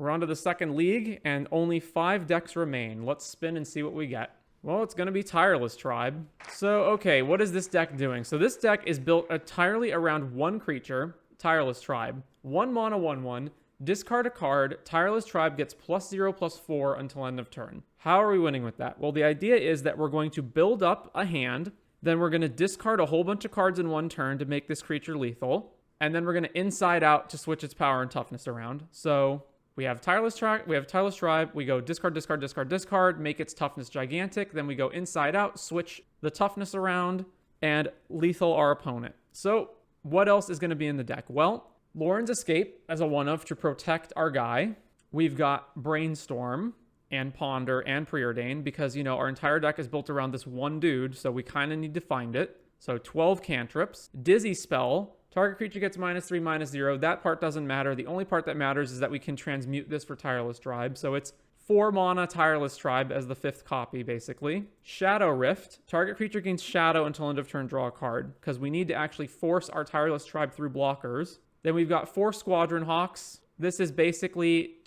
We're on to the second league, and only 5 decks remain. Let's spin and see what we get. Well, it's going to be Tireless Tribe. So, okay, what is this deck doing? So this deck is built entirely around one creature, Tireless Tribe. 1 mana, 1/1. Discard a card. Tireless Tribe gets +0/+4 until end of turn. How are we winning with that? Well, the idea is that we're going to build up a hand. Then we're going to discard a whole bunch of cards in one turn to make this creature lethal. And then we're going to inside out to switch its power and toughness around. So we have Tireless Tribe, we go discard, discard, discard, discard, make its toughness gigantic. Then we go inside out, switch the toughness around, and lethal our opponent. So what else is going to be in the deck? Well, Lauren's Escape as a one-of to protect our guy. We've got Brainstorm and Ponder and Preordain because, you know, our entire deck is built around this one dude, so we kind of need to find it. So 12 cantrips. Dizzy Spell. Target creature gets -3, -0. That part doesn't matter. The only part that matters is that we can transmute this for Tireless Tribe. So it's 4 mana Tireless Tribe as the 5th copy, basically. Shadow Rift. Target creature gains Shadow until end of turn, draw a card. Because we need to actually force our Tireless Tribe through blockers. Then we've got 4 Squadron Hawks. This is basically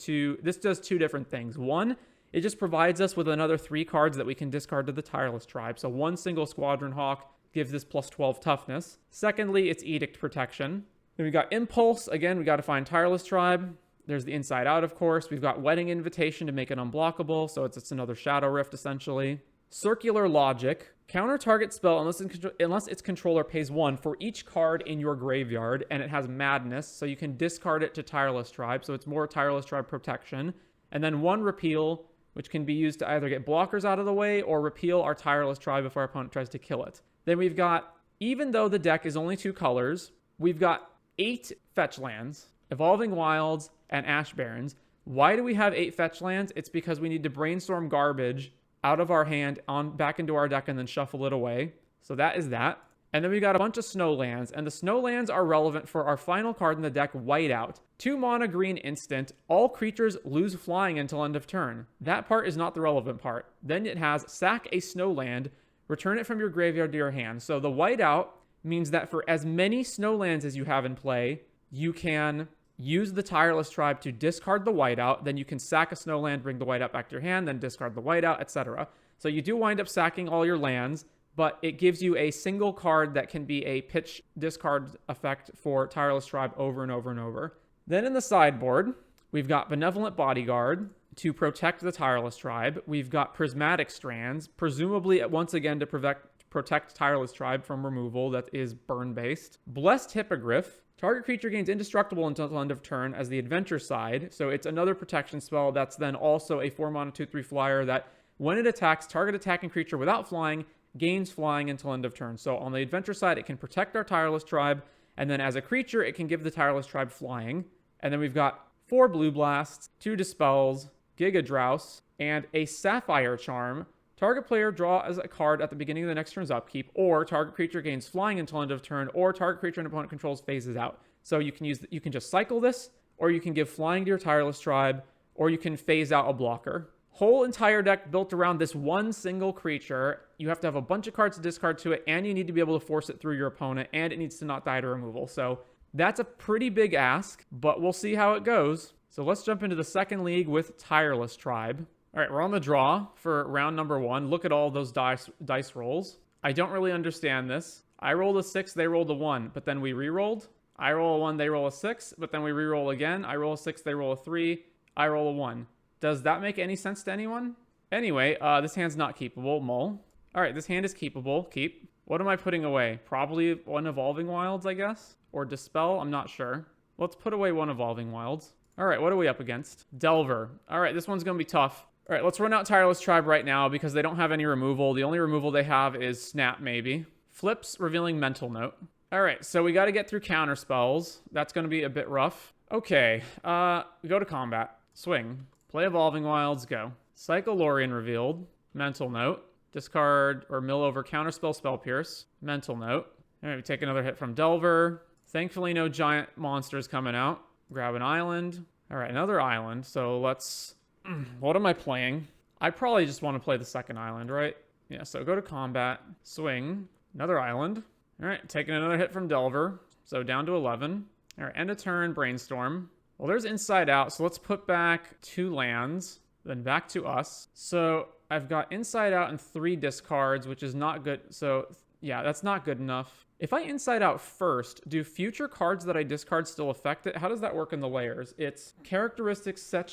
this does 2 different things. One, it just provides us with another 3 cards that we can discard to the Tireless Tribe. So 1 single Squadron Hawk gives this +12 toughness. Secondly, it's Edict Protection. Then we've got Impulse. Again, we got to find Tireless Tribe. There's the Inside Out, of course. We've got Wedding Invitation to make it unblockable. So it's another Shadow Rift, essentially. Circular Logic. Counter target spell unless its controller pays 1 for each card in your graveyard, and it has Madness, so you can discard it to Tireless Tribe, so it's more Tireless Tribe protection. And then 1 Repeal, which can be used to either get blockers out of the way or repeal our Tireless Tribe if our opponent tries to kill it. Then we've got, even though the deck is only 2 colors, we've got 8 fetch lands, Evolving Wilds, and Ash Barrens. Why do we have 8 fetch lands? It's because we need to brainstorm garbage out of our hand back into our deck and then shuffle it away. So that is that. And then we got a bunch of snow lands, and the snow lands are relevant for our final card in the deck, Whiteout. 2 mana green instant. All creatures lose flying until end of turn. That part is not the relevant part. Then it has sack a snow land, return it from your graveyard to your hand. So the Whiteout means that for as many snow lands as you have in play, you can use the Tireless Tribe to discard the Whiteout. Then you can sack a snow land, bring the Whiteout back to your hand, then discard the Whiteout, etc. So you do wind up sacking all your lands, but it gives you a single card that can be a pitch discard effect for Tireless Tribe over and over and over. Then in the sideboard, we've got Benevolent Bodyguard to protect the Tireless Tribe. We've got Prismatic Strands, presumably once again to protect Tireless Tribe from removal that is burn-based. Blessed Hippogriff. Target creature gains indestructible until end of turn as the adventure side. So it's another protection spell that's then also a 4 mana 2/3 flyer that when it attacks, target attacking creature without flying gains flying until end of turn. So on the adventure side, it can protect our Tireless Tribe. And then as a creature, it can give the Tireless Tribe flying. And then we've got 4 Blue Blasts, 2 Dispels, Giga Drouse, and a Sapphire Charm. Target player draws a card at the beginning of the next turn's upkeep, or target creature gains flying until end of turn, or target creature an opponent controls phases out. So you can just cycle this, or you can give flying to your Tireless Tribe, or you can phase out a blocker. Whole entire deck built around this one single creature. You have to have a bunch of cards to discard to it, and you need to be able to force it through your opponent, and it needs to not die to removal. So that's a pretty big ask, but we'll see how it goes. So let's jump into the second league with Tireless Tribe. All right, we're on the draw for round number 1. Look at all those dice rolls. I don't really understand this. I rolled a 6, they rolled a 1, but then we re-rolled. I roll a 1, they roll a 6, but then we re-roll again. I roll a 6, they roll a 3, I roll a 1. Does that make any sense to anyone? Anyway, this hand's not keepable. Mull. All right, this hand is keepable. Keep. What am I putting away? Probably 1 Evolving Wilds, I guess? Or Dispel? I'm not sure. Let's put away 1 Evolving Wilds. All right, what are we up against? Delver. All right, this one's going to be tough. All right, let's run out Tireless Tribe right now because they don't have any removal. The only removal they have is Snap, maybe. Flips, revealing Mental Note. All right, so we got to get through counter spells. That's going to be a bit rough. Okay, go to combat. Swing. Play Evolving Wilds, go. Psycholorian revealed. Mental Note. Discard or mill over Counterspell, Spell Pierce. Mental Note. All right, we take another hit from Delver. Thankfully, no giant monsters coming out. Grab an island. All right, another island. So let's... What am I playing? I probably just want to play the second island, right? Yeah, so go to combat. Swing. Another island. All right, taking another hit from Delver. So down to 11. All right, end of turn, Brainstorm. Well, there's Inside Out, so let's put back 2 lands, then back to us. So I've got Inside Out and 3 discards, which is not good. So yeah, that's not good enough. If I Inside Out first, do future cards that I discard still affect it? How does that work in the layers? It's characteristic set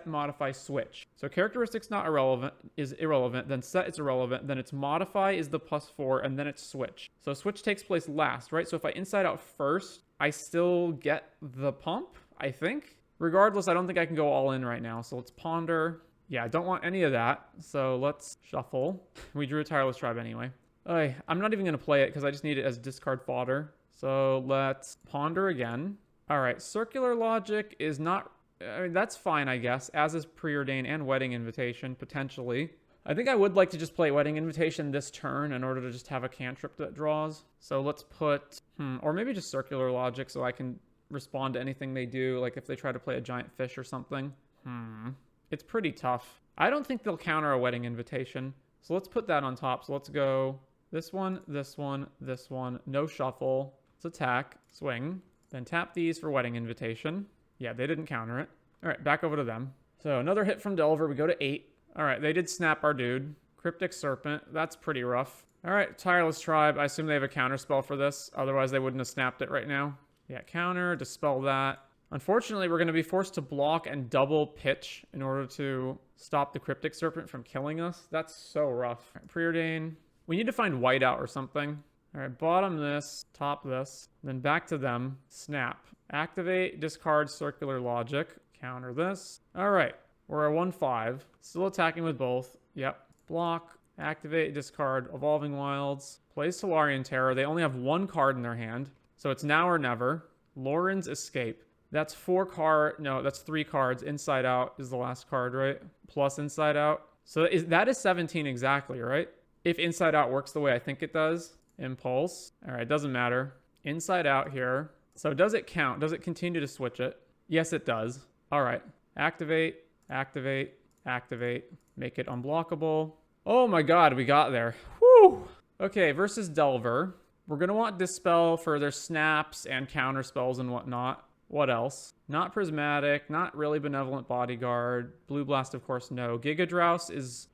modify switch. So characteristics not irrelevant is irrelevant, then set is irrelevant, then it's modify is the +4, and then it's switch. So switch takes place last, right? So if I Inside Out first, I still get the pump, I think. Regardless, I don't think I can go all in right now. So let's ponder. Yeah, I don't want any of that. So let's shuffle. We drew a Tireless Tribe anyway. I'm not even going to play it because I just need it as discard fodder. So let's ponder again. All right, circular logic is not... I mean, that's fine, I guess, as is preordain and wedding invitation, potentially. I think I would like to just play wedding invitation this turn in order to just have a cantrip that draws. So let's put... or maybe just circular logic so I can respond to anything they do, like if they try to play a giant fish or something. It's pretty tough. I don't think they'll counter a wedding invitation. So let's put that on top. So let's go... This one, this one, this one. No shuffle. Let's attack. Swing. Then tap these for wedding invitation. Yeah, they didn't counter it. All right, back over to them. So another hit from Delver. We go to 8. All right, they did snap our dude. Cryptic Serpent. That's pretty rough. All right, Tireless Tribe. I assume they have a counter spell for this. Otherwise, they wouldn't have snapped it right now. Yeah, counter. Dispel that. Unfortunately, we're going to be forced to block and double pitch in order to stop the Cryptic Serpent from killing us. That's so rough. All right, preordain. We need to find whiteout or something. All right, bottom this, top this, then back to them. Snap. Activate, discard circular logic. Counter this. All right, we're at 1/5. Still attacking with both. Yep. Block, activate, discard, Evolving Wilds. Play Solarian Terror. They only have 1 card in their hand, so it's now or never. Lauren's Escape. That's 3 cards. Inside Out is the last card, right? Plus Inside Out. So that is 17 exactly, right? If Inside Out works the way I think it does. Impulse. All right, doesn't matter. Inside Out here. So does it count? Does it continue to switch it? Yes, it does. All right. Activate, activate, activate. Make it unblockable. Oh my god, we got there. Whew. Okay, versus Delver. We're going to want Dispel for their snaps and counter spells and whatnot. What else? Not Prismatic, not really Benevolent Bodyguard. Blue Blast, of course, no. Gigadrouse is...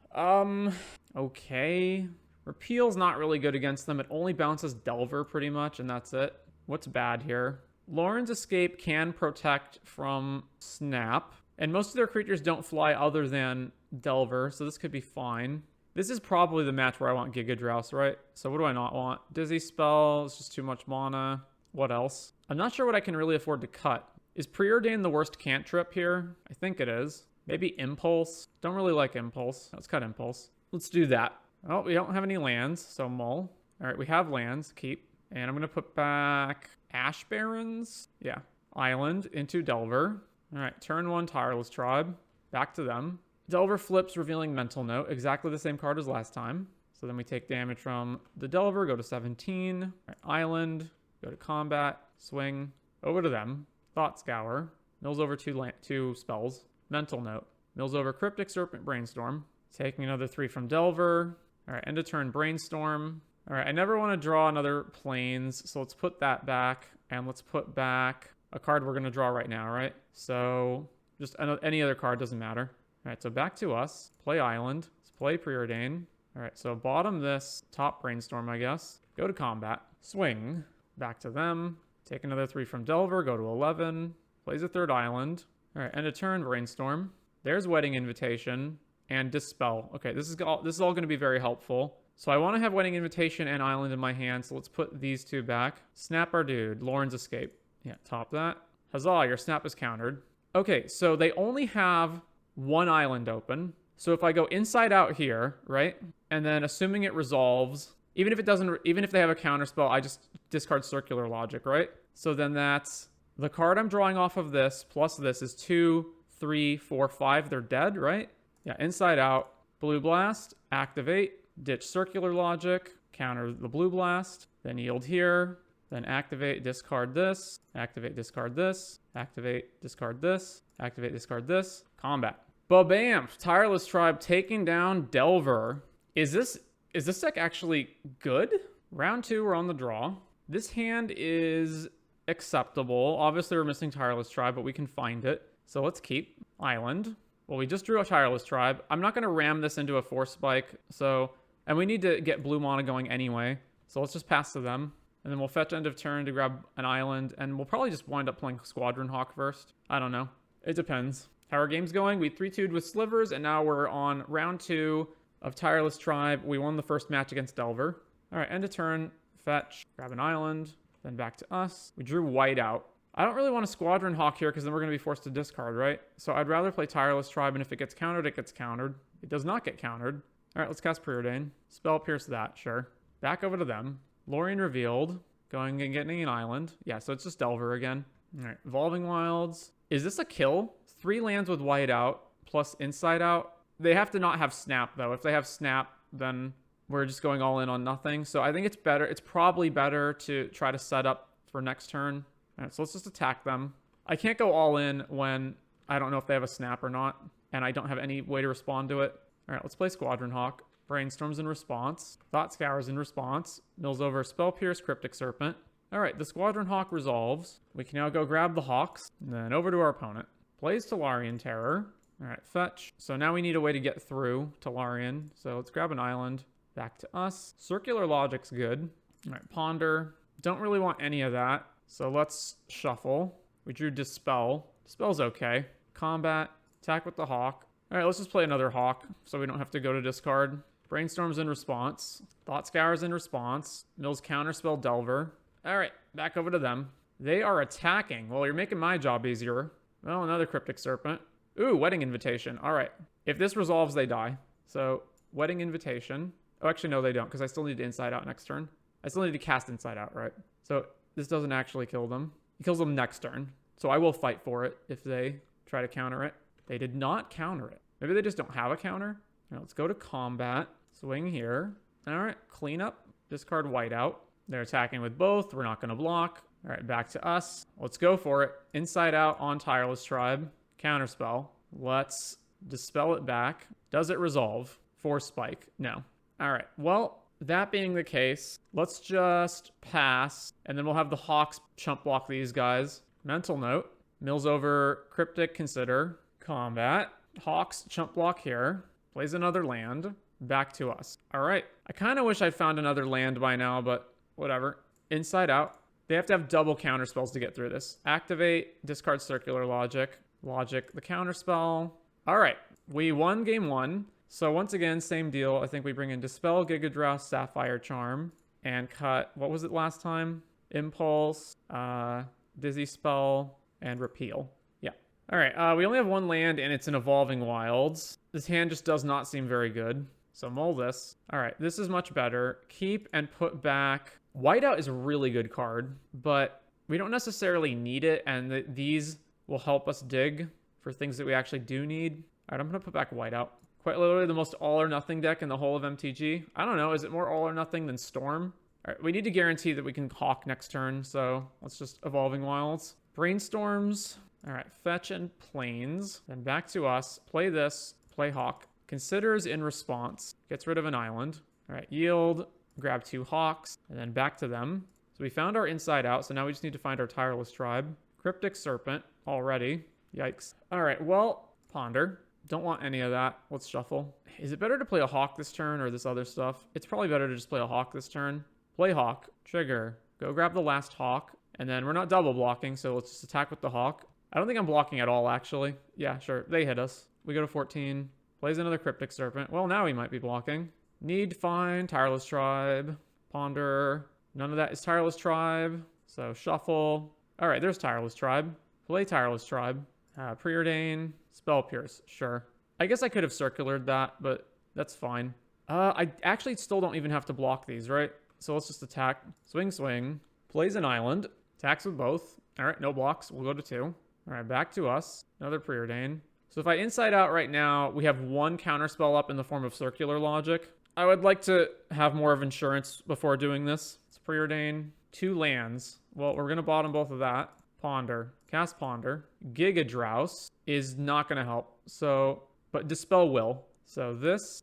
okay. Repeal's not really good against them. It only bounces Delver pretty much, and that's it. What's bad here? Lauren's Escape can protect from Snap, and most of their creatures don't fly other than Delver, so this could be fine. This is probably the match where I want Gigadrouse, right? So what do I not want? Dizzy Spell, it's just too much mana. What else? I'm not sure what I can really afford to cut. Is Preordain the worst cantrip here? I think it is. Maybe Impulse. Don't really like Impulse. Let's cut Impulse. Let's do that. Oh, we don't have any lands, so mull. All right, we have lands. Keep. And I'm going to put back Ash Barrens. Yeah. Island into Delver. All right, turn 1 Tireless Tribe. Back to them. Delver flips, revealing Mental Note. Exactly the same card as last time. So then we take damage from the Delver, go to 17. All right, Island, go to combat, swing, over to them. Thought Scour. Mills over 2 spells. Mental Note. Mills over Cryptic Serpent, Brainstorm. Taking another 3 from Delver. All right, end of turn Brainstorm. All right, I never want to draw another Plains, so let's put that back. And let's put back a card we're going to draw right now, right? So just any other card, doesn't matter. All right, so back to us. Play Island. Let's play Preordain. All right, so bottom this, top Brainstorm, I guess. Go to combat. Swing. Back to them. Take another 3 from Delver. Go to 11. Plays a 3rd Island. All right, end of turn Brainstorm. There's Wedding Invitation and Dispel. Okay, this is all going to be very helpful. So I want to have Wedding Invitation and Island in my hand, so let's put these 2 back. Snap our dude. Lauren's Escape. Yeah, top that. Huzzah, your snap is countered. Okay, so they only have 1 island open. So if I go Inside Out here, right? And then assuming it resolves, even if they have a counter spell, I just discard Circular Logic, right? So then that's the card I'm drawing off of this plus this is 2, 3, 4, 5. They're dead, right? Yeah, Inside Out, Blue Blast, activate, ditch Circular Logic, counter the Blue Blast, then yield here, then activate, discard this, activate, discard this, activate, discard this, activate, discard this, combat. Ba-bam! Tireless Tribe taking down Delver. Is this deck actually good? Round 2, we're on the draw. This hand is acceptable. Obviously, we're missing Tireless Tribe, but we can find it. So let's keep Island. Well, we just drew a Tireless Tribe. I'm not going to ram this into a Force Spike. And we need to get blue mana going anyway. So let's just pass to them. And then we'll fetch end of turn to grab an island. And we'll probably just wind up playing Squadron Hawk first. I don't know. It depends. How our game's going. We 3-2'd with Slivers. And now we're on round 2 of Tireless Tribe. We won the first match against Delver. All right, end of turn. Fetch. Grab an island. Then back to us. We drew white out. I don't really want a Squadron Hawk here because then we're going to be forced to discard, right? So I'd rather play Tireless Tribe. And if it gets countered, it gets countered. It does not get countered. All right, let's cast Preordain. Spell Pierce that, sure. Back over to them. Lorien revealed. Going and getting an island. Yeah, so it's just Delver again. All right, Evolving Wilds. Is this a kill? 3 lands with white out plus Inside Out. They have to not have Snap, though. If they have Snap, then we're just going all in on nothing. So I think it's better. It's probably better to try to set up for next turn. All right, so let's just attack them. I can't go all in when I don't know if they have a Snap or not, and I don't have any way to respond to it. All right, let's play Squadron Hawk. Brainstorms in response. Thought Scours in response. Mills over Spell Pierce, Cryptic Serpent. All right, the Squadron Hawk resolves. We can now go grab the Hawks. And then over to our opponent. Plays Talarian Terror. All right, fetch. So now we need a way to get through Talarian. So let's grab an island. Back to us. Circular Logic's good. All right, Ponder. Don't really want any of that. So let's shuffle. We drew Dispel. Dispel's okay. Combat. Attack with the Hawk. All right, let's just play another Hawk so we don't have to go to discard. Brainstorms in response. Thought Scours in response. Mills Counterspell Delver. All right, back over to them. They are attacking. Well, you're making my job easier. Well, another Cryptic Serpent. Ooh, Wedding Invitation. All right. If this resolves, they die. So, Wedding Invitation. Oh, actually, no, they don't, because I still need to Inside Out next turn. I still need to cast Inside Out, right? So, this doesn't actually kill them. It kills them next turn. So, I will fight for it if they try to counter it. They did not counter it. Maybe they just don't have a counter. Now, let's go to combat. Swing here. All right, clean up. Discard whiteout. They're attacking with both. We're not going to block. All right, back to us. Let's go for it. Inside Out on Tireless Tribe. Counterspell. Let's dispel it back. Does it resolve? Force Spike? No. All right, well, that being the case, let's just pass, and then we'll have the Hawks chump block these guys. Mental note. Mills over Cryptic Consider. Combat. Hawks chump block here. Plays another land. Back to us. All right. I kind of wish I'd found another land by now, but whatever. Inside Out. They have to have double counter spells to get through this. Activate. Discard Circular Logic. Logic the counter spell. All right. We won game 1. So once again, same deal. I think we bring in Dispel, Gigadrow, Sapphire Charm, and cut. What was it last time? Impulse, Dizzy Spell, and Repeal. Yeah. All right. We only have 1 land, and it's an Evolving Wilds. This hand just does not seem very good. So mull this. All right. This is much better. Keep and put back. Whiteout is a really good card, but we don't necessarily need it, and these will help us dig for things that we actually do need. All right. I'm going to put back Whiteout. Quite literally the most all or nothing deck in the whole of MTG. I don't know. Is it more all or nothing than Storm? All right, we need to guarantee that we can Hawk next turn. So let's just Evolving Wilds. Brainstorms. All right, fetch and Plains. Then back to us. Play this. Play Hawk. Considers in response. Gets rid of an island. All right, yield. Grab 2 Hawks. And then back to them. So we found our Inside Out. So now we just need to find our Tireless Tribe. Cryptic Serpent already. Yikes. All right, well, Ponder. Don't want any of that. Let's shuffle. Is it better to play a Hawk this turn or this other stuff? It's probably better to just play a Hawk this turn. Play Hawk. Trigger. Go grab the last Hawk. And then we're not double blocking, so let's just attack with the Hawk. I don't think I'm blocking at all, actually. Yeah, sure. They hit us. We go to 14. Plays another Cryptic Serpent. Well, now we might be blocking. Need, find, Tireless Tribe. Ponder. None of that is Tireless Tribe. So shuffle. All right, there's Tireless Tribe. Play Tireless Tribe. Preordain. Spell Pierce, sure. I guess I could have circulared that, but that's fine. I actually still don't even have to block these, right? So let's just attack. Swing, swing. Plays an island. Attacks with both. All right, no blocks. We'll go to 2. All right, back to us. Another Preordain. So if I Inside Out right now, we have 1 counterspell up in the form of Circular Logic. I would like to have more of insurance before doing this. It's Preordain. 2 lands. Well, we're going to bottom both of that. Ponder. Cast Ponder. Gigadrouse is not going to help. So, but Dispel will. So this.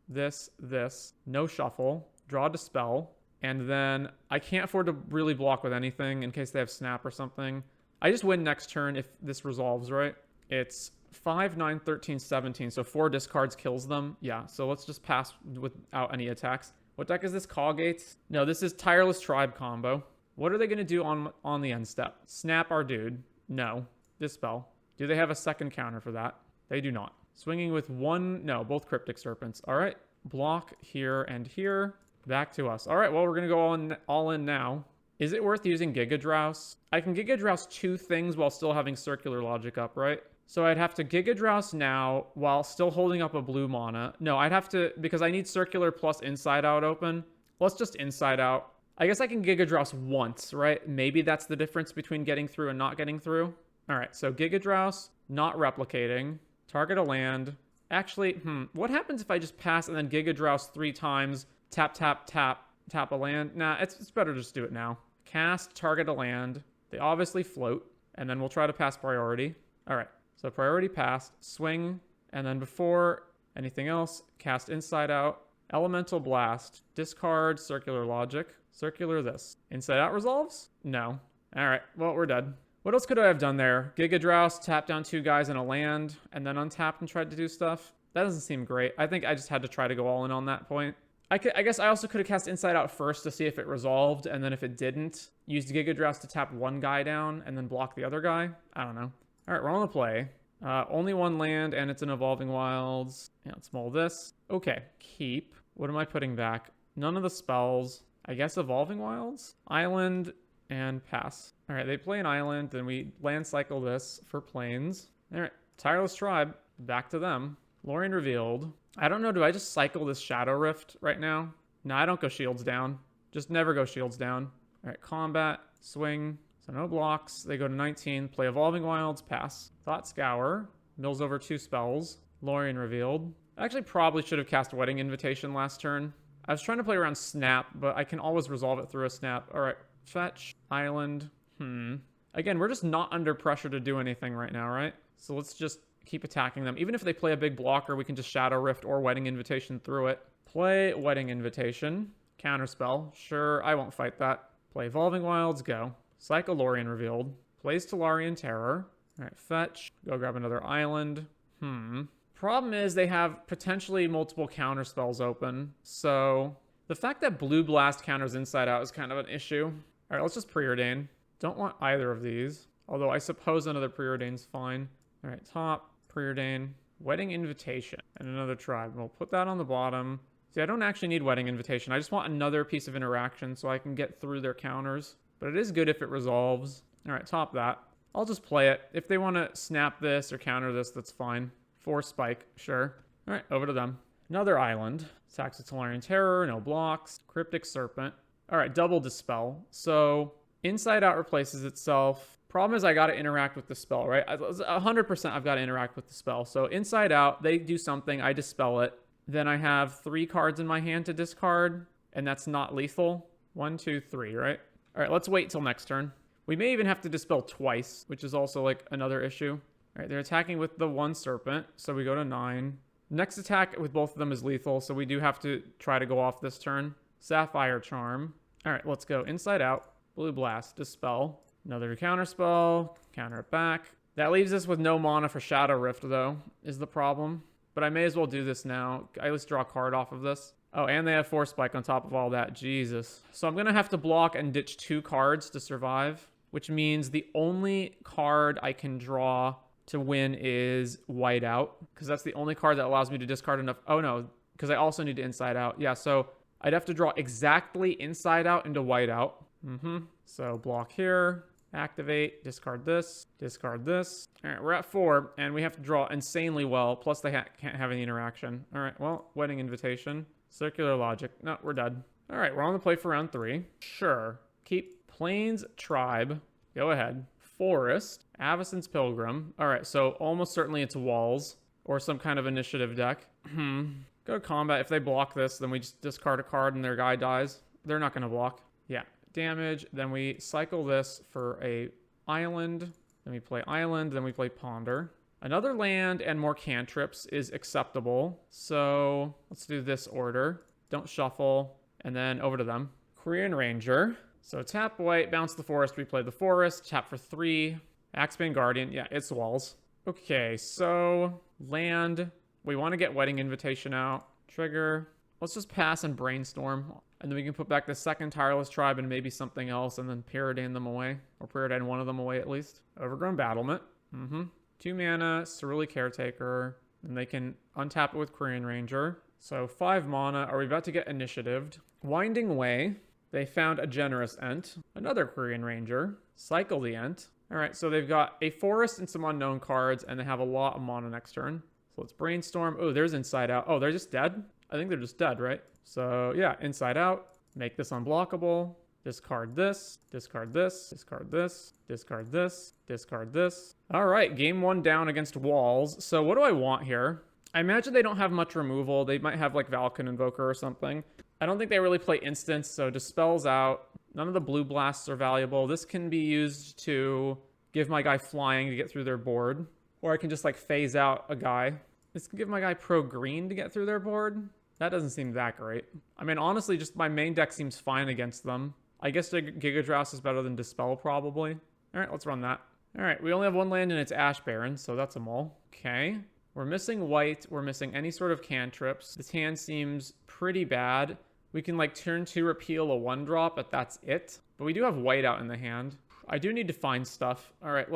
No shuffle. Draw Dispel. And then I can't afford to really block with anything in case they have snap or something. I just win next turn if this resolves, right? It's 5, 9, 13, 17. So 4 discards kills them. Yeah, so let's just pass without any attacks. What deck is this? Callgates? No, this is Tireless Tribe combo. What are they going to do on the end step? Snap our dude. No. Dispel. Do they have a second counter for that? They do not. Swinging with one... No, both Cryptic Serpents. All right. Block here and here. Back to us. All right, well, we're going to go all in now. Is it worth using Giga Drouse? I can Giga Drouse 2 things while still having Circular Logic up, right? So I'd have to Giga Drouse now while still holding up a blue mana. No, I'd have to... Because I need Circular plus Inside Out open. Let's just Inside Out. I guess I can Giga Drouse once, right? Maybe that's the difference between getting through and not getting through. All right, so Giga Drouse, not replicating. Target a land. Actually, what happens if I just pass and then Giga Drouse 3 times... Tap, tap, tap, tap a land. Nah, it's better to just do it now. Cast, target a land. They obviously float, and then we'll try to pass priority. All right, so priority passed. Swing, and then before anything else, cast Inside Out. Elemental Blast. Discard Circular Logic. Circular this. Inside Out resolves? No. All right, well, we're dead. What else could I have done there? Giga Drouse, tap down 2 guys in a land, and then untapped and tried to do stuff? That doesn't seem great. I think I just had to try to go all in on that point. I guess I also could have cast Inside Out first to see if it resolved, and then if it didn't, used Giga Drouse to tap 1 guy down and then block the other guy. I don't know. All right, we're on the play. Only 1 land, and it's an Evolving Wilds. Yeah, let's mull this. Okay, keep. What am I putting back? None of the spells. I guess Evolving Wilds? Island, and pass. All right, they play an island, then we land cycle this for planes. All right, Tireless Tribe. Back to them. Lorien revealed. I don't know, do I just cycle this Shadow Rift right now? No, I don't go shields down. Just never go shields down. All right, combat, swing. So no blocks. They go to 19. Play Evolving Wilds, pass. Thought Scour. Mills over 2 spells. Lorien revealed. I actually probably should have cast Wedding Invitation last turn. I was trying to play around Snap, but I can always resolve it through a Snap. All right, fetch, island. Again, we're just not under pressure to do anything right now, right? So let's just keep attacking them. Even if they play a big blocker, we can just Shadow Rift or Wedding Invitation through it. Play Wedding Invitation. Counterspell. Sure, I won't fight that. Play Evolving Wilds, go. Cycle Lorien revealed. Plays Tolarian Terror. All right, fetch. Go grab another island. Problem is they have potentially multiple counterspells open. So the fact that Blue Blast counters Inside Out is kind of an issue. All right, let's just Preordain. Don't want either of these. Although I suppose another Preordain's fine. All right, top. Preordain, Wedding Invitation, and another tribe. We'll put that on the bottom. See, I don't actually need Wedding Invitation. I just want another piece of interaction so I can get through their counters. But it is good if it resolves. All right, top that. I'll just play it. If they want to snap this or counter this, that's fine. 4 spike, sure. All right, over to them. Another island. Attacks with Tolarian Terror, no blocks. Cryptic Serpent. All right, double Dispel. So Inside Out replaces itself. Problem is I got to interact with the spell, right? 100% I've got to interact with the spell. So Inside Out, they do something, I dispel it. Then I have 3 cards in my hand to discard, and that's not lethal. 1, 2, 3, right? All right, let's wait till next turn. We may even have to dispel twice, which is also like another issue. All right, they're attacking with the 1 Serpent, so we go to 9. Next attack with both of them is lethal, so we do have to try to go off this turn. Sapphire Charm. All right, let's go Inside Out. Blue Blast, Dispel. Another counterspell, counter it back. That leaves us with no mana for Shadow Rift, though, is the problem. But I may as well do this now. I at least draw a card off of this. Oh, and they have 4 spike on top of all that. Jesus. So I'm going to have to block and ditch 2 cards to survive, which means the only card I can draw to win is White Out, because that's the only card that allows me to discard enough. Oh, no, because I also need to Inside Out. Yeah, so I'd have to draw exactly Inside Out into White Out. So block here. Activate, discard this, discard this. All right, we're at 4, and we have to draw insanely well, plus they can't have any interaction. All right, well, Wedding Invitation. Circular Logic. No, we're dead. All right, we're on the play for round 3. Sure. Keep Plains Tribe. Go ahead. Forest. Avacyn's Pilgrim. All right, so almost certainly it's Walls, or some kind of initiative deck. Go to combat. If they block this, then we just discard a card and their guy dies. They're not going to block. Yeah. Damage, then we cycle this for a island, then we play island, then we play ponder. Another land and more cantrips is acceptable, so let's do this order. Don't shuffle, and then over to them. Korean Ranger. So tap white, bounce the forest, replay the forest, tap for 3. Axebane Guardian, yeah, it's walls. Okay, so land. We want to get Wedding Invitation out. Trigger. Let's just pass and brainstorm. And then we can put back the second Tireless Tribe and maybe something else and then Pyridane them away. Or Pyridane one of them away at least. Overgrown Battlement. 2 mana, Cerulean Caretaker. And they can untap it with Korean Ranger. So 5 mana. Are we about to get initiatived? Winding Way. They found a Generous Ent. Another Korean Ranger. Cycle the Ent. Alright, so they've got a forest and some unknown cards, and they have a lot of mana next turn. So let's brainstorm. Oh, there's Inside Out. Oh, they're just dead? I think they're just dead, right? So yeah, Inside Out. Make this unblockable. Discard this. Discard this. Discard this. Discard this. Discard this. Alright, game 1 down against walls. So what do I want here? I imagine they don't have much removal. They might have like Valakut Invoker or something. I don't think they really play instants, so Dispel's out. None of the blue blasts are valuable. This can be used to give my guy flying to get through their board. Or I can just like phase out a guy. This can give my guy pro green to get through their board. That doesn't seem that great. I mean, honestly, just my main deck seems fine against them. I guess the Gigadrouse is better than Dispel, probably. All right, let's run that. All right, we only have 1 land and it's Ash Baron, so that's a mole. Okay. We're missing white. We're missing any sort of cantrips. This hand seems pretty bad. We can like turn 2 repeal a 1-drop, but that's it. But we do have white out in the hand. I do need to find stuff. All right,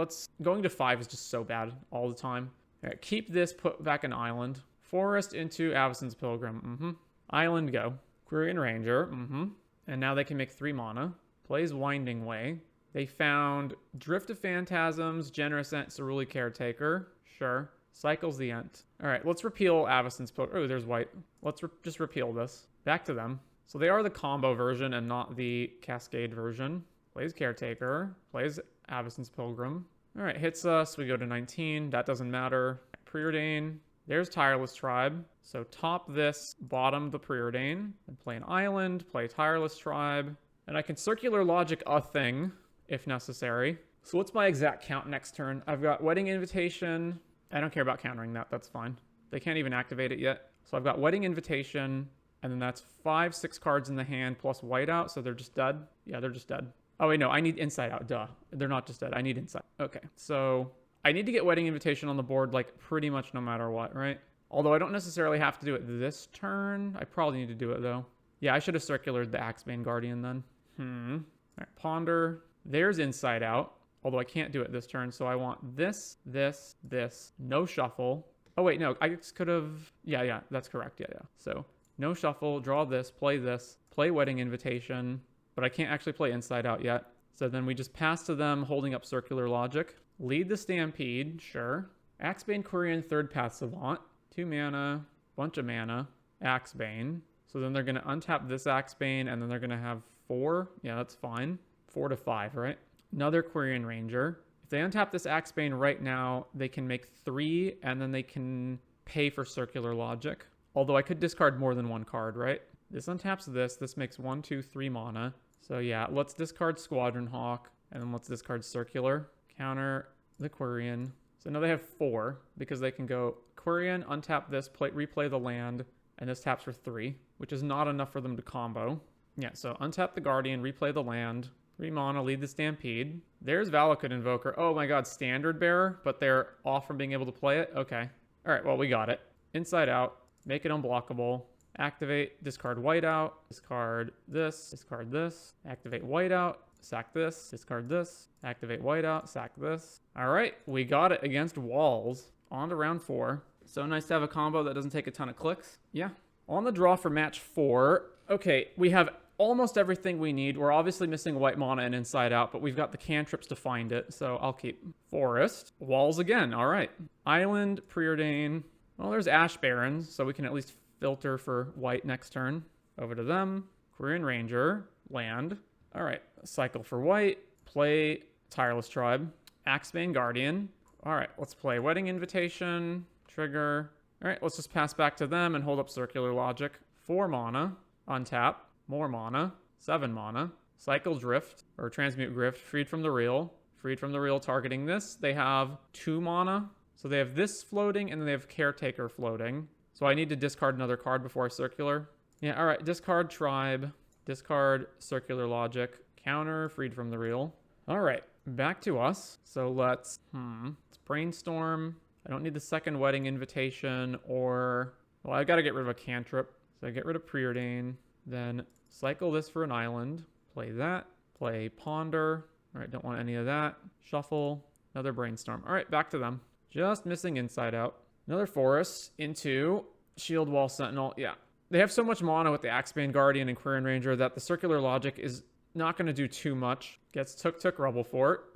going to 5 is just so bad all the time. All right, keep this, put back an island. Forest into Avacyn's Pilgrim. Island, go. Korean Ranger. And now they can make 3 mana. Plays Winding Way. They found Drift of Phantasms, Generous Ent, Cerulean Caretaker. Sure. Cycles the Ent. All right, let's repeal Avacyn's Pilgrim. Oh, there's white. Let's just repeal this. Back to them. So they are the combo version and not the Cascade version. Plays Caretaker. Plays Avacyn's Pilgrim. All right, hits us. We go to 19. That doesn't matter. Preordain. There's Tireless Tribe. So top this, bottom the Preordain. And play an island, play Tireless Tribe. And I can Circular Logic a thing, if necessary. So what's my exact count next turn? I've got Wedding Invitation. I don't care about countering that. That's fine. They can't even activate it yet. So I've got Wedding Invitation. And then that's 5, 6 cards in the hand plus whiteout. So they're just dead. Yeah, they're just dead. Oh, wait, no. I need Inside Out. Duh. They're not just dead. I need Inside. Okay. So I need to get Wedding Invitation on the board, like, pretty much no matter what, right? Although I don't necessarily have to do it this turn. I probably need to do it, though. Yeah, I should have circulared the Axebane Guardian then. All right, Ponder. There's Inside Out. Although I can't do it this turn, so I want this, this, this. No shuffle. Oh, wait, no. I just could have... Yeah, that's correct. Yeah. So no shuffle. Draw this. Play Wedding Invitation. But I can't actually play Inside Out yet. So then we just pass to them, holding up Circular Logic. Lead the Stampede. Sure. Axebane Korean Third Path Savant. 2 mana. Bunch of mana. Axebane. So then they're going to untap this Axebane, and then they're going to have 4. Yeah, that's fine. 4 to 5, right? Another Korean Ranger. If they untap this Axebane right now, they can make 3, and then they can pay for Circular Logic. Although I could discard more than 1 card, right? This untaps this. This makes 1, 2, 3 mana. So yeah, let's discard Squadron Hawk, and then let's discard Circular. Counter the Quirion. So now they have 4, because they can go Quirion, untap this, replay the land, and this taps for 3, which is not enough for them to combo. Yeah, so untap the Guardian, replay the land, 3 mana, lead the Stampede. There's Valakut Invoker. Oh my god, Standard Bearer, but they're off from being able to play it? Okay. Alright, well, we got it. Inside Out, make it unblockable. Activate, discard whiteout, discard this, activate whiteout, sack this, discard this, activate whiteout, sack this. All right, we got it against walls. On to round 4. So nice to have a combo that doesn't take a ton of clicks. Yeah. On the draw for match 4. Okay, we have almost everything we need. We're obviously missing white mana and Inside Out, but we've got the cantrips to find it, so I'll keep. Forest. Walls again, all right. Island, Preordain. Well, there's Ash Barons, so we can at least filter for white next turn. Over to them. Korean Ranger. Land. All right. Cycle for white. Play Tireless Tribe. Axebane Guardian. All right. Let's play Wedding Invitation. Trigger. All right. Let's just pass back to them and hold up Circular Logic. 4 mana. Untap. More mana. 7 mana. Cycle Drift. Or Transmute Grift. Freed from the Real. Freed from the Real targeting this. They have 2 mana. So they have this floating and then they have Caretaker floating. So I need to discard another card before I circular. Yeah, all right. Discard Tribe. Discard Circular Logic. Counter, freed from the reel. All right, back to us. So let's brainstorm. I don't need the second wedding invitation or... Well, I got to get rid of a cantrip. So I get rid of Preordain. Then cycle this for an island. Play that. Play Ponder. All right, don't want any of that. Shuffle. Another Brainstorm. All right, back to them. Just missing Inside Out. Another Forest into Shield Wall Sentinel. Yeah. They have so much mana with the Axebane Guardian and Quirion Ranger that the Circular Logic is not going to do too much. Gets Took Rubble Fort.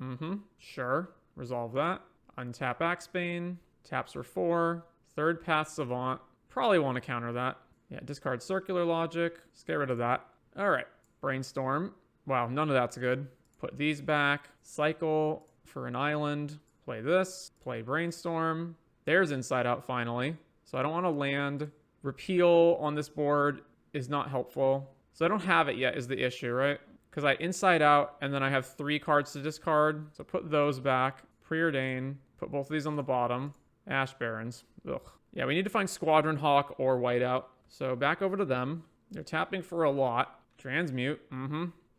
Sure. Resolve that. Untap Axebane. Taps for 4. Third Path Savant. Probably want to counter that. Yeah, discard Circular Logic. Just get rid of that. All right. Brainstorm. Wow, none of that's good. Put these back. Cycle for an island. Play this. Play Brainstorm. There's Inside Out finally. So I don't want to land. Repeal on this board is not helpful. So I don't have it yet is the issue, right? Because I Inside Out and then I have 3 cards to discard. So put those back. Preordain. Put both of these on the bottom. Ash Barrens. Ugh. Yeah, we need to find Squadron Hawk or Whiteout. So back over to them. They're tapping for a lot. Transmute.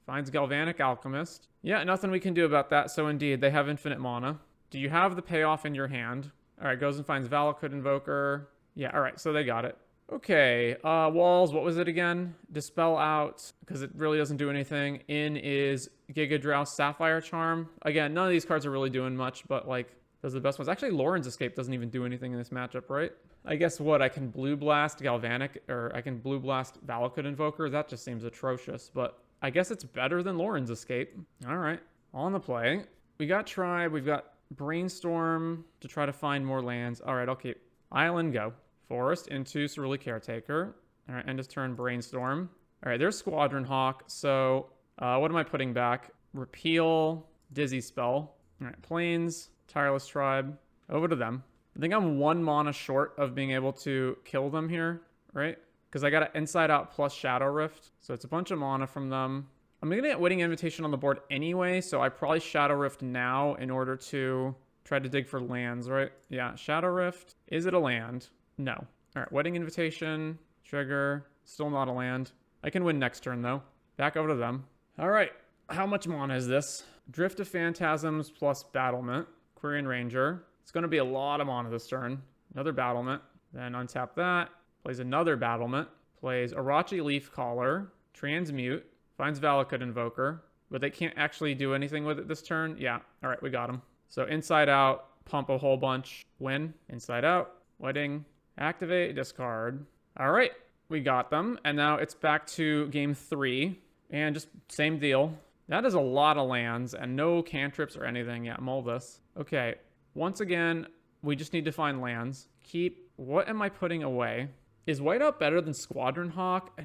Finds Galvanic Alchemist. Yeah, nothing we can do about that. So indeed, they have infinite mana. Do you have the payoff in your hand? All right, goes and finds Valakut Invoker. Yeah, all right, so they got it. Okay, walls, what was it again? Dispel Out, because it really doesn't do anything. In is Giga Drow Sapphire Charm. Again, none of these cards are really doing much, but like, those are the best ones. Actually, Lauren's Escape doesn't even do anything in this matchup, right? I guess what? I can Blue Blast Galvanic, or I can Blue Blast Valakut Invoker. That just seems atrocious, but I guess it's better than Lauren's Escape. All right, on the play. We got Tribe, we've got Brainstorm to try to find more lands. All right, I'll keep Island, go. Forest into Cerulean Caretaker. All right, end of turn, Brainstorm. All right, there's Squadron Hawk. So what am I putting back? Repeal, Dizzy Spell. All right, Plains, Tireless Tribe. Over to them. I think I'm 1 mana short of being able to kill them here, right? Because I got an Inside Out plus Shadow Rift. So it's a bunch of mana from them. I'm going to get Wedding Invitation on the board anyway, so I probably Shadow Rift now in order to try to dig for lands, right? Yeah, Shadow Rift. Is it a land? No. All right, Wedding Invitation, trigger, still not a land. I can win next turn, though. Back over to them. All right, how much mana is this? Drift of Phantasms plus Battlement, Quirion Ranger. It's going to be a lot of mana this turn. Another Battlement. Then untap that. Plays another Battlement. Plays Arachi Leaf Caller. Transmute. Finds Valakut Invoker. But they can't actually do anything with it this turn. Yeah. All right, we got him. So Inside Out. Pump a whole bunch. Win. Inside Out. Wedding. Activate. Discard. All right. We got them. And now it's back to game 3. And just same deal. That is a lot of lands and no cantrips or anything. Yeah, mull this. Okay. Once again, we just need to find lands. Keep. What am I putting away? Is Whiteout better than Squadron Hawk?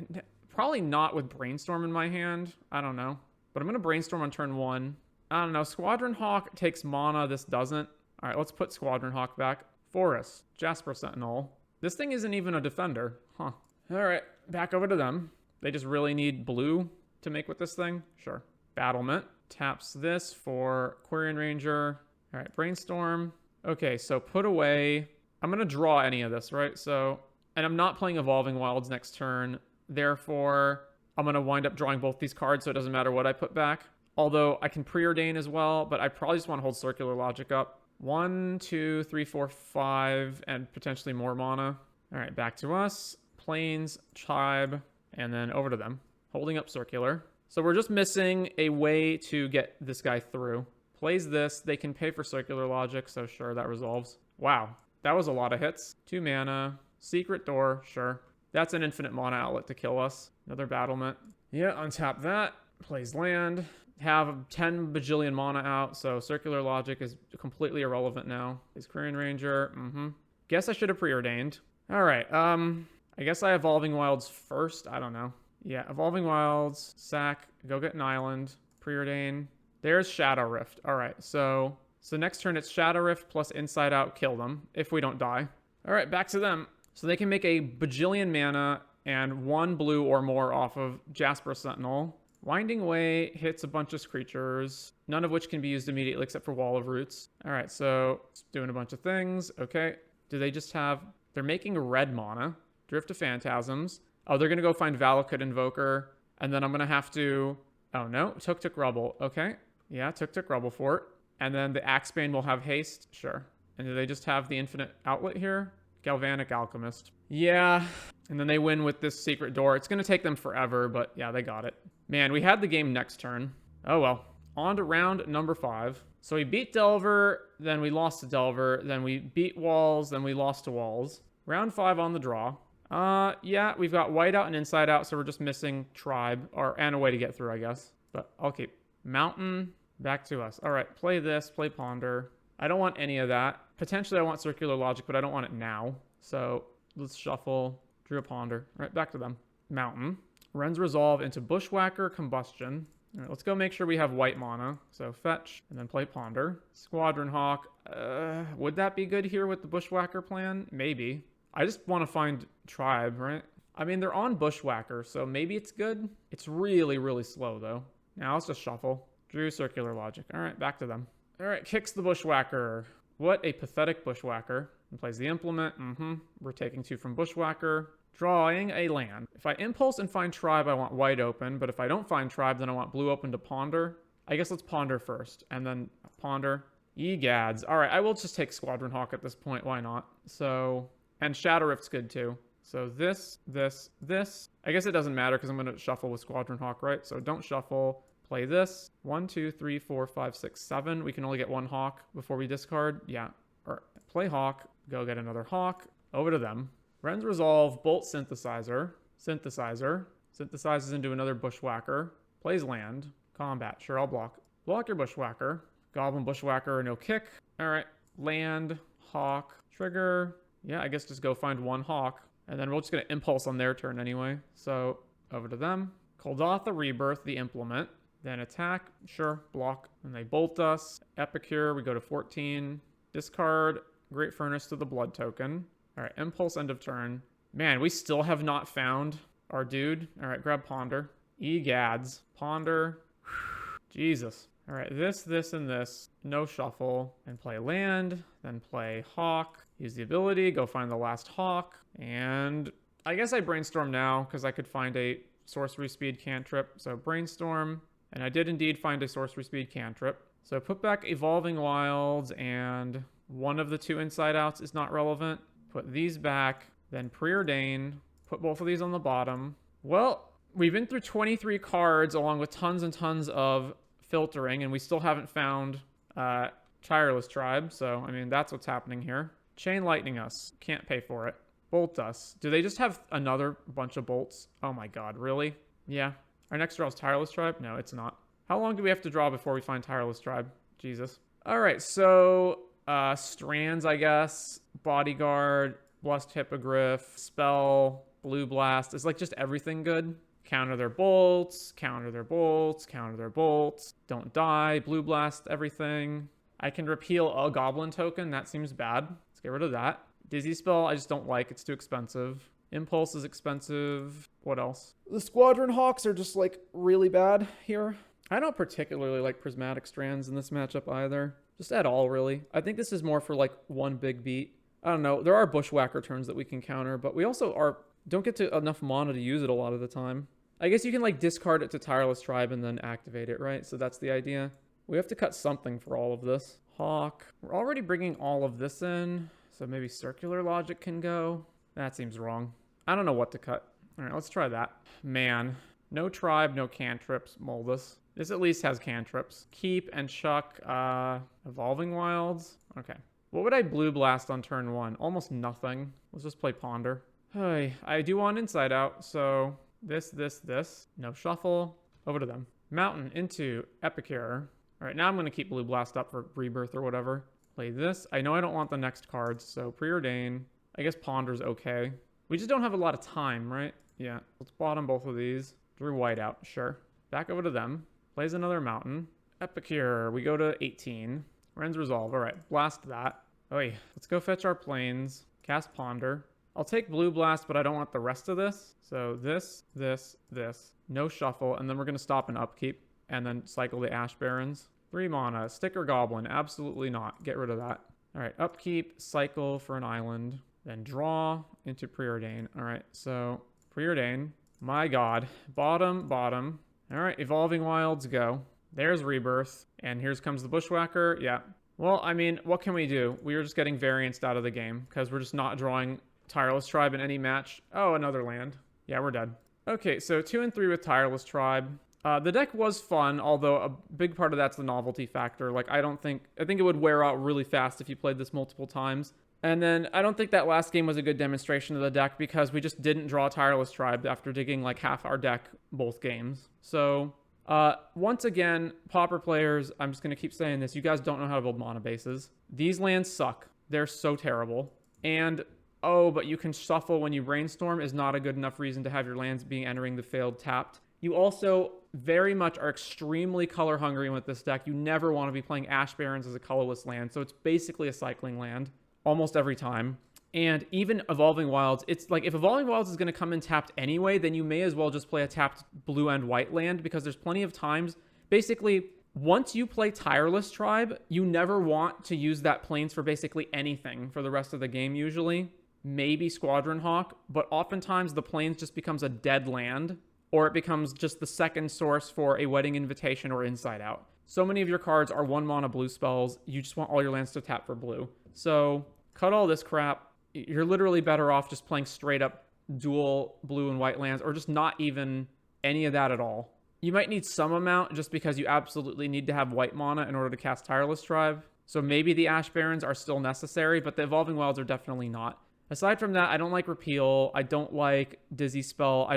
Probably not with Brainstorm in my hand. I don't know. But I'm going to Brainstorm on turn 1. I don't know. Squadron Hawk takes mana. This doesn't. All right, let's put Squadron Hawk back. Forest. Jasper Sentinel. This thing isn't even a defender. Huh. All right, back over to them. They just really need blue to make with this thing. Sure. Battlement. Taps this for Quirion Ranger. All right, Brainstorm. Okay, so put away. I'm going to draw any of this, right? So, and I'm not playing Evolving Wilds next turn. Therefore, I'm going to wind up drawing both these cards, so it doesn't matter what I put back. Although I can Preordain as well, but I probably just want to hold Circular Logic up. 1, 2, 3, 4, 5, and potentially more mana. All right, back to us. Plains, Tribe, and then over to them. Holding up Circular. So we're just missing a way to get this guy through. Plays this. They can pay for Circular Logic, so sure, that resolves. Wow, that was a lot of hits. 2 mana. Secret Door, sure. That's an infinite mana outlet to kill us. Another Battlement. Yeah, untap that. Plays land. Have 10 bajillion mana out, so Circular Logic is completely irrelevant now. Is Quirion Ranger. Guess I should have Preordained. All right, I guess I Evolving Wilds first. I don't know. Yeah, Evolving Wilds, sack, go get an island, Preordain. There's Shadow Rift. All right, so next turn it's Shadow Rift plus Inside Out, kill them if we don't die. All right, back to them. So they can make a bajillion mana and 1 blue or more off of Jasper Sentinel. Winding Way hits a bunch of creatures, none of which can be used immediately except for Wall of Roots. All right, so doing a bunch of things. Okay, do they just have... They're making red mana. Drift of Phantasms. Oh, they're going to go find Valakut Invoker. And then I'm going to have to... Oh, no. Tuk Rubble. Okay. Yeah, Tuk Rubble Fort. And then the Axebane will have haste. Sure. And do they just have the infinite outlet here? Galvanic Alchemist. Yeah. And then they win with this secret door. It's going to take them forever, but yeah, they got it. Man, we had the game next turn. Oh, well. On to round number 5. So we beat Delver, then we lost to Delver, then we beat Walls, then we lost to Walls. Round 5 on the draw. Yeah, we've got White Out and Inside Out, so we're just missing Tribe, and a way to get through, I guess. But I'll keep Mountain, back to us. All right, play this, play Ponder. I don't want any of that. Potentially I want Circular Logic, but I don't want it now. So let's shuffle, drew a Ponder. All right, back to them. Mountain. Ren's Resolve into Bushwhacker, Combustion. All right, let's go make sure we have white mana. So fetch, and then play Ponder. Squadron Hawk. Would that be good here with the Bushwhacker plan? Maybe. I just want to find Tribe, right? I mean, they're on Bushwhacker, so maybe it's good. It's really, really slow, though. Now let's just shuffle. Drew Circular Logic. All right, back to them. All right, kicks the Bushwhacker. What a pathetic Bushwhacker. And plays the Implement. We're taking 2 from Bushwhacker. Drawing a land. If I Impulse and find Tribe, I want white open. But if I don't find Tribe, then I want blue open to Ponder. I guess let's Ponder first. And then Ponder. Egads. All right, I will just take Squadron Hawk at this point. Why not? So, and Shadow Rift's good too. So this. I guess it doesn't matter because I'm going to shuffle with Squadron Hawk, right? So don't shuffle. Play this. 1, 2, 3, 4, 5, 6, 7. We can only get 1 Hawk before we discard. Yeah. All right. Play Hawk. Go get another Hawk. Over to them. Ren's Resolve, Bolt Synthesizer. Synthesizes into another Bushwhacker. Plays land. Combat. Sure, I'll block. Block your Bushwhacker. Goblin Bushwhacker, no kick. All right. Land. Hawk. Trigger. Yeah, I guess just go find 1 Hawk. And then we're just going to Impulse on their turn anyway. So, over to them. Kuldotha Rebirth, the Implement. Then attack. Sure, block. And they bolt us. Epicure, we go to 14. Discard. Great Furnace to the Blood token. All right, Impulse, end of turn. Man, we still have not found our dude. All right, grab Ponder. Egads. Ponder. Jesus. All right, this, and this. No shuffle. And play land. Then play Hawk. Use the ability. Go find the last Hawk. And I guess I Brainstorm now because I could find a Sorcery Speed cantrip. So Brainstorm. And I did indeed find a Sorcery Speed cantrip. So put back Evolving Wilds, and one of the 2 Inside Outs is not relevant. Put these back, then Preordain. Put both of these on the bottom. Well, we've been through 23 cards along with tons and tons of filtering, and we still haven't found Tireless Tribe. So, I mean, that's what's happening here. Chain Lightning us. Can't pay for it. Bolt us. Do they just have another bunch of bolts? Oh my god, really? Yeah. Our next draw is Tireless Tribe? No, it's not. How long do we have to draw before we find Tireless Tribe? Jesus. All right, so Strands, I guess. Bodyguard, Blessed Hippogriff, Spell, Blue Blast. Is like just everything good? Counter their bolts, counter their bolts, counter their bolts. Don't die, Blue Blast everything. I can repeal a Goblin token. That seems bad. Let's get rid of that. Dizzy Spell, I just don't like. It's too expensive. Impulse is expensive. What else? The Squadron Hawks are just like really bad here. I don't particularly like Prismatic Strands in this matchup either. Just at all, really. I think this is more for like one big beat. I don't know. There are Bushwhacker turns that we can counter, but we also don't get to enough mana to use it a lot of the time. I guess you can like discard it to Tireless Tribe and then activate it, right? So that's the idea. We have to cut something for all of this. Hawk. We're already bringing all of this in, so maybe Circular Logic can go. That seems wrong. I don't know what to cut. All right, let's try that. Man. No Tribe, no cantrips. Moldus. This at least has cantrips. Keep and chuck Evolving Wilds. Okay. What would I Blue Blast on turn 1? Almost nothing. Let's just play Ponder. Hey, I do want Inside Out, so this. No shuffle. Over to them. Mountain into Epicure. All right, now I'm going to keep Blue Blast up for Rebirth or whatever. Play this. I know I don't want the next cards, so Preordain. I guess Ponder's okay. We just don't have a lot of time, right? Yeah. Let's bottom both of these. Drew white out. Sure. Back over to them. Plays another Mountain. Epicure. We go to 18. Ren's Resolve. All right. Blast that. Oy. Let's go fetch our planes. Cast Ponder. I'll take Blue Blast, but I don't want the rest of this. So this. No shuffle. And then we're going to stop and upkeep. And then cycle the Ash Barrens. 3 mana. Sticker Goblin. Absolutely not. Get rid of that. All right. Upkeep. Cycle for an island. Then draw into Preordain. All right. So Preordain. My god. Bottom, bottom. All right, Evolving Wilds, go. There's Rebirth. And here comes the Bushwhacker. Yeah. Well, I mean, what can we do? We were just getting varianced out of the game because we're just not drawing Tireless Tribe in any match. Oh, another land. Yeah, we're dead. Okay, so 2 and 3 with Tireless Tribe. The deck was fun, although a big part of that's the novelty factor. Like, I think it would wear out really fast if you played this multiple times. And then I don't think that last game was a good demonstration of the deck because we just didn't draw Tireless Tribe after digging like half our deck both games. So once again, Pauper players, I'm just going to keep saying this. You guys don't know how to build mana bases. These lands suck. They're so terrible. And, oh, but you can shuffle when you brainstorm is not a good enough reason to have your lands being entering the failed tapped. You also very much are extremely color hungry with this deck. You never want to be playing Ash Barrens as a colorless land. So it's basically a cycling land almost every time. And even Evolving Wilds, it's like if Evolving Wilds is going to come in tapped anyway, then you may as well just play a tapped blue and white land because there's plenty of times. Basically, once you play Tireless Tribe, you never want to use that plains for basically anything for the rest of the game usually. Maybe Squadron Hawk, but oftentimes the plains just becomes a dead land or it becomes just the second source for a Wedding Invitation or Inside Out. So many of your cards are 1 mana blue spells. You just want all your lands to tap for blue. So cut all this crap. You're literally better off just playing straight up dual blue and white lands or just not even any of that at all. You might need some amount just because you absolutely need to have white mana in order to cast Tireless Tribe. So maybe the Ash Barrens are still necessary, but the Evolving Wilds are definitely not. Aside from that, I don't like Repeal. I don't like Dizzy Spell.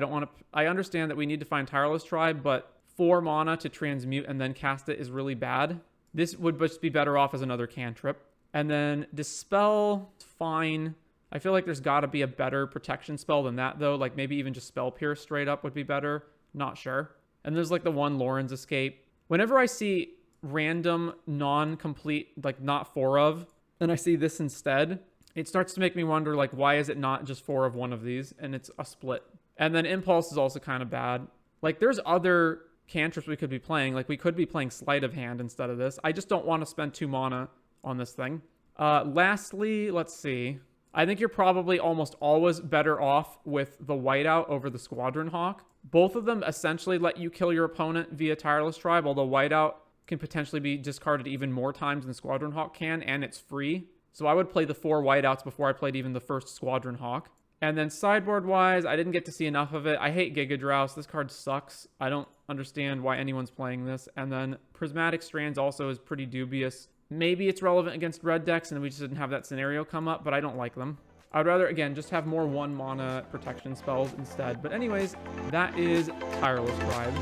I understand that we need to find Tireless Tribe, but 4 mana to transmute and then cast it is really bad. This would just be better off as another cantrip. And then Dispel, fine. I feel like there's got to be a better protection spell than that, though. Like, maybe even just Spell Pierce straight up would be better. Not sure. And there's, like, the one Lauren's Escape. Whenever I see random, non-complete, like, not 4 of, and I see this instead, it starts to make me wonder, like, why is it not just 4 of one of these, and it's a split? And then Impulse is also kind of bad. Like, there's other cantrips we could be playing. Like, we could be playing Sleight of Hand instead of this. I just don't want to spend 2 mana on this thing. Lastly, let's see. I think you're probably almost always better off with the Whiteout over the Squadron Hawk. Both of them essentially let you kill your opponent via Tireless Tribe, although Whiteout can potentially be discarded even more times than Squadron Hawk can, and it's free. So I would play the 4 Whiteouts before I played even the first Squadron Hawk. And then sideboard-wise, I didn't get to see enough of it. I hate Giga Drouse. This card sucks. I don't understand why anyone's playing this. And then Prismatic Strands also is pretty dubious. Maybe it's relevant against red decks and we just didn't have that scenario come up, but I don't like them. I would rather, again, just have more 1 mana protection spells instead. But anyways, that is Tireless Tribe.